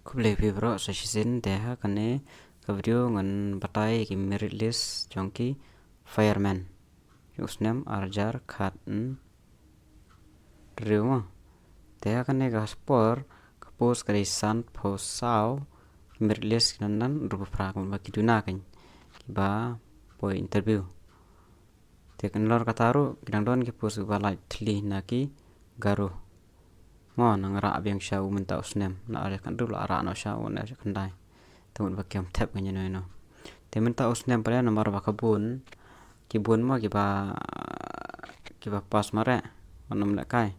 Kuble vibro session deha kane ka video ngan batai ki merit list jongki fireman usnam arjar khat riwa deha kane ka spor ka post kare san po sao merit list nan rupa pra ba kiduna kan ba po interview te kan lor kataru kidang don ki post ba light thli na ki garu mo nang ra biang sha umenta usnem na are kan dul ara no sha on er kan dai temun ba kem tap kan no temen ta usnem pare nomor ba kabun ki bun mo ki ba pas mare onom la kai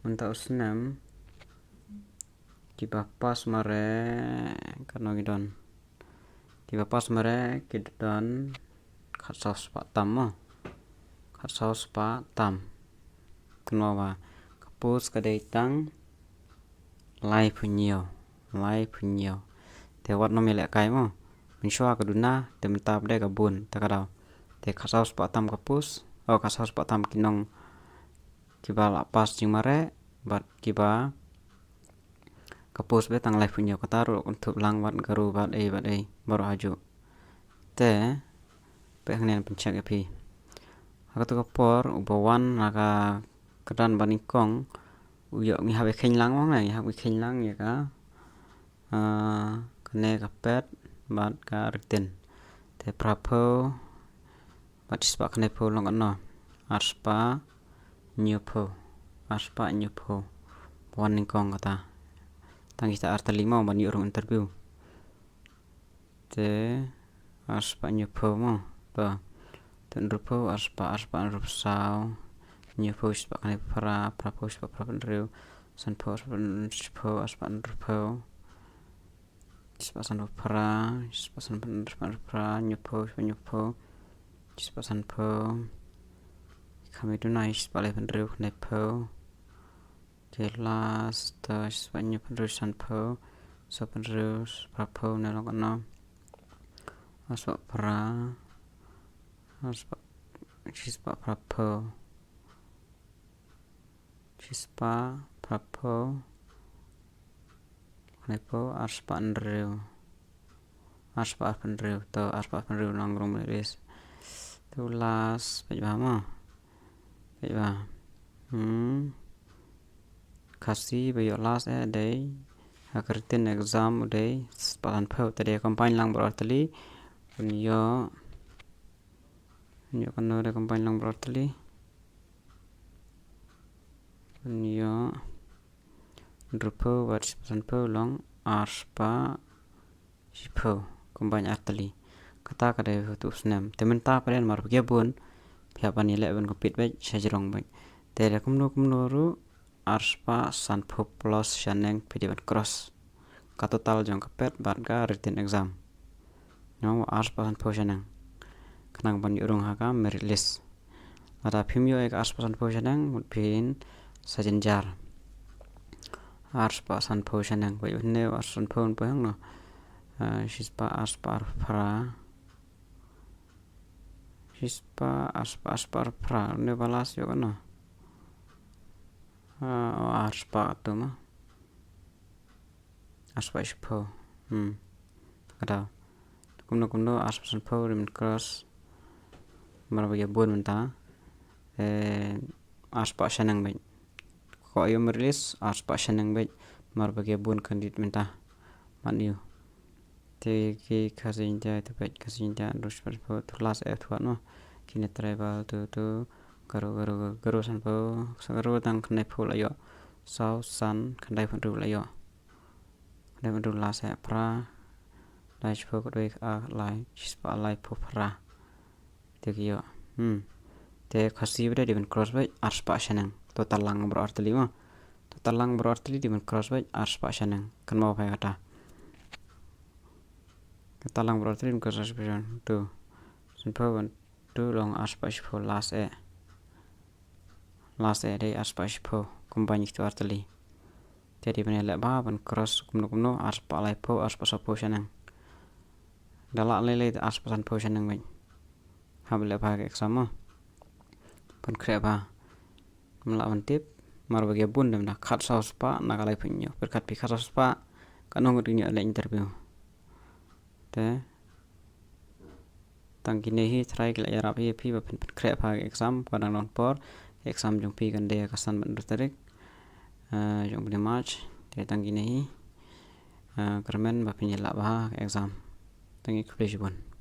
menta usnem ki ba pas mare kan no gidon ki ba pas mare ki don khat saus pa tam mo khat saus pa tam kno ba post ka dei tang live punyo te wat no mele kai mo min shwa ka duna te menta bre ka bun ta ka daw te khasaus pa tam ka post o khasaus pa tam kinong ki ba la pas jing mare bat ki ba ka post be tang live punyo ka taru untuk lang wat garu bat e baru haju te pe ngnen pencak pi aku tu ka por ubawan naka kedan banikong uyok ngi habe khin lang mong này habe khin lang ya ka kene ka pet bat ka ritin te prapo bat spa kene po long no arspa nyupo wan ningkong kata tang kita arta lima ban urung interview te arspa nyupo mo ba ten rupo arspa rup sao nhiều post bạn này para post para review san post aspan rupo san para new post san po kami tu nice pale review ne po the last new san po so review para ne long no aspa para po Chispa prapo nepo arspa andrew to arspa andrew nang rom is to last pejba mo pejba kasi be your last day hakritin exam day span po tade combine lang brotli yo kan no de combine lang brotli yo drupo wat sanpo long arspa sipo combine artali kata kade tu snam tementa paren mar gebun pia pani leben ko pitbe sajrong bai tere kumno ru arspa sanpo plus shaneng pedibat cross ka total jong kapet bat ga written exam no arspa sanpo shaneng kanang ban urung haka merit list ada phimyo ek arspa sanpo shaneng pin sajenjar arspa sanpo shanang bai ne sanpo po hang no shispa aspar pra ne balas yo no arspa tu ma arspa ispo kada kumno arspa sanpo rim cross marabya bon menta arspa shanang bai ko ayom release arspa shanang bai mar bagi bun kandit menta maniu te ki khasinja te pet khasinja rus per po tulas e thwa no kine tribal tu garo san po sagaro tang khnai phul ayo sau san khandai phun ru ayo khandai phun ru la sa pra dai chpo ko doi a lai spa lai pho pra te ki yo te khasi bre diven cross bai arspa shanang total lang berarti di cross by arspa shanang kan mau pai kata total lang berarti di cross version tu simple tu long arspa spo last e dei arspa spo combine itu artli jadi benela ba ban cross kumno arspa lai po arspa spo shanang dalak lele arspa san po shanang bai hamle ba exam pan kreba melawan tip mar bagi bun dem na khat saus pa na kalai punyo berkat pi khat saus pa kanong rinyo ala interview te tang kini hi try kila yarap hi phi bapen kre pha exam kadang non por exam jong pi kan de kasan ban tarik jong di march te tang kini hi kermen bapen yala bah exam tangi kple jibon